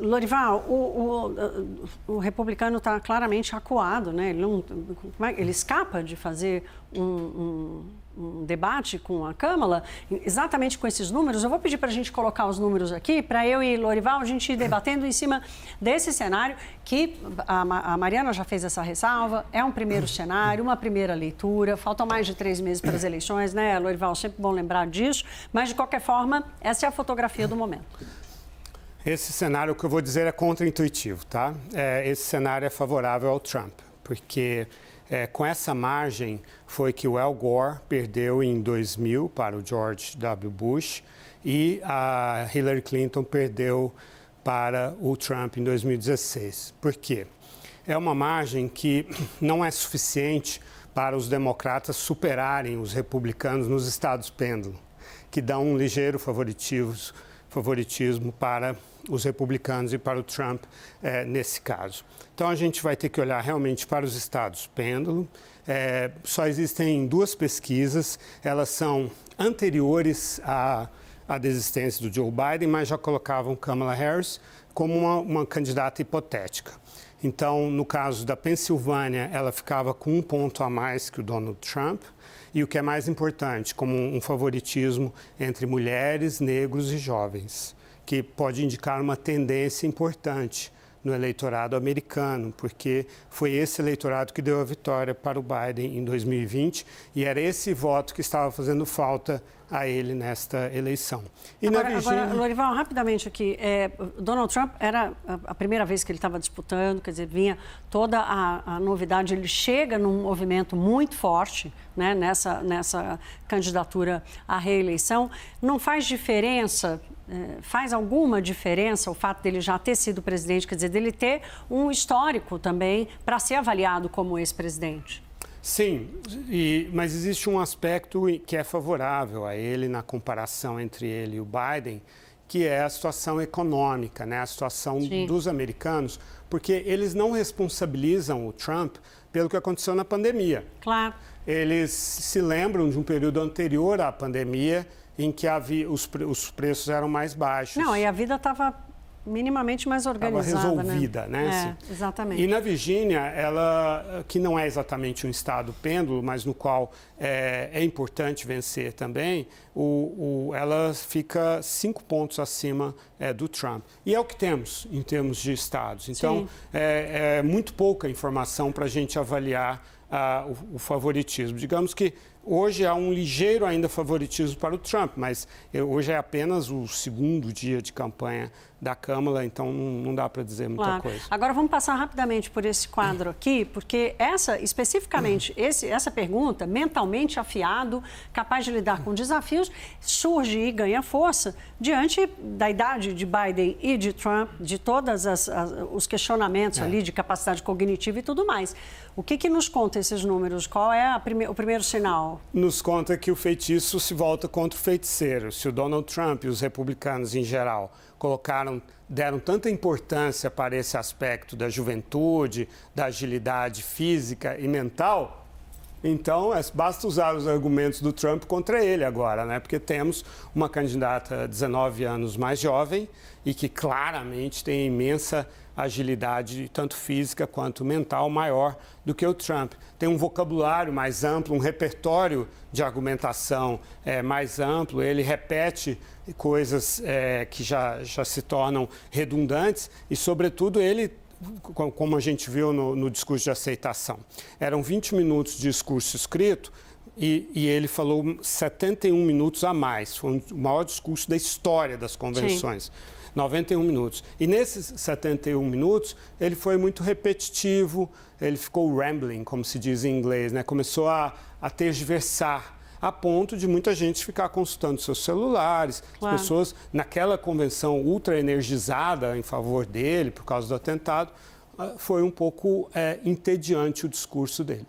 Lorival, o republicano está claramente acuado, né? Ele escapa de fazer um debate com a Câmara, exatamente com esses números. Eu vou pedir para a gente colocar os números aqui, para eu e Lorival a gente ir debatendo em cima desse cenário, que a Mariana já fez essa ressalva, é um primeiro cenário, uma primeira leitura, faltam mais de 3 meses para as eleições, né, Lorival? Sempre bom lembrar disso, mas de qualquer forma, essa é a fotografia do momento. Esse cenário, o que eu vou dizer, é contraintuitivo, tá? Esse cenário é favorável ao Trump, porque com essa margem foi que o Al Gore perdeu em 2000 para o George W. Bush e a Hillary Clinton perdeu para o Trump em 2016. Por quê? É uma margem que não é suficiente para os democratas superarem os republicanos nos estados pêndulo, que dão um ligeiro favoritismo para os republicanos e para o Trump nesse caso. Então, a gente vai ter que olhar realmente para os estados pêndulo. Só existem 2 pesquisas, elas são anteriores à desistência do Joe Biden, mas já colocavam Kamala Harris como uma candidata hipotética. Então, no caso da Pensilvânia, ela ficava com 1 ponto a mais que o Donald Trump. E o que é mais importante, como um favoritismo entre mulheres, negros e jovens, que pode indicar uma tendência importante no eleitorado americano, porque foi esse eleitorado que deu a vitória para o Biden em 2020 e era esse voto que estava fazendo falta a ele nesta eleição. E agora, Lorival, rapidamente aqui, Donald Trump era a primeira vez que ele estava disputando, quer dizer, vinha toda a novidade, ele chega num movimento muito forte, né, nessa candidatura à reeleição. Não faz diferença, faz alguma diferença o fato dele já ter sido presidente, quer dizer, dele ter um histórico também para ser avaliado como ex-presidente? Sim, mas existe um aspecto que é favorável a ele na comparação entre ele e o Biden, que é a situação econômica, né? A situação dos americanos, porque eles não responsabilizam o Trump pelo que aconteceu na pandemia. Claro. Eles se lembram de um período anterior à pandemia em que os preços eram mais baixos. Não, e a vida estava minimamente mais organizada, estava resolvida, né? Exatamente. E na Virgínia, ela, que não é exatamente um estado pêndulo, mas no qual é importante vencer também, ela fica 5 pontos acima do Trump. E é o que temos em termos de estados. Então, é muito pouca informação para a gente avaliar o favoritismo. Digamos que hoje há um ligeiro ainda favoritismo para o Trump, mas hoje é apenas o 2º dia de campanha da Câmara, então não dá para dizer muita coisa. Agora vamos passar rapidamente por esse quadro aqui, porque especificamente essa pergunta, mentalmente afiado, capaz de lidar com desafios, surge e ganha força diante da idade de Biden e de Trump, de todos os questionamentos ali de capacidade cognitiva e tudo mais. O que nos conta esses números? Qual é o primeiro sinal? Nos conta que o feitiço se volta contra o feiticeiro. Se o Donald Trump e os republicanos em geral deram tanta importância para esse aspecto da juventude, da agilidade física e mental, então basta usar os argumentos do Trump contra ele agora, né? Porque temos uma candidata 19 anos mais jovem e que claramente tem imensa agilidade, tanto física quanto mental, maior do que o Trump. Tem um vocabulário mais amplo, um repertório de argumentação mais amplo, ele repete coisas que já se tornam redundantes e, sobretudo, ele, como a gente viu no discurso de aceitação, eram 20 minutos de discurso escrito e ele falou 71 minutos a mais. Foi o maior discurso da história das convenções. Sim. 91 minutos. E nesses 71 minutos, ele foi muito repetitivo, ele ficou rambling, como se diz em inglês, né? Começou a tergiversar, a ponto de muita gente ficar consultando seus celulares. Claro. As pessoas, naquela convenção ultra energizada em favor dele, por causa do atentado, foi um pouco entediante o discurso dele.